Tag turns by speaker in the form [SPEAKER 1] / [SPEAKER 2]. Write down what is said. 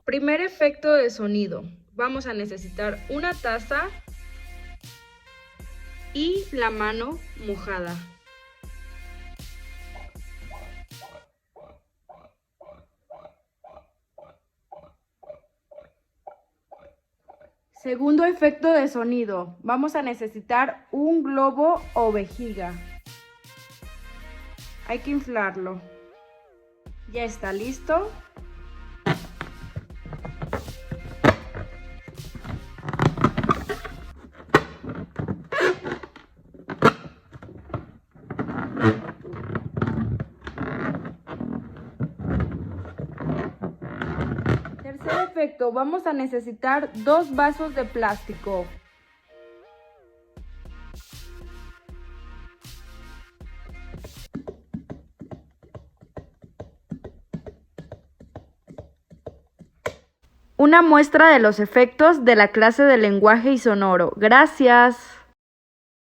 [SPEAKER 1] Primer efecto de sonido. Vamos a necesitar una taza y la mano mojada. Segundo efecto de sonido. Vamos a necesitar un globo o vejiga. Hay que inflarlo. Ya está listo. Tercer efecto, vamos a necesitar 2 vasos de plástico. Una muestra de los efectos de la clase de lenguaje y sonoro. Gracias.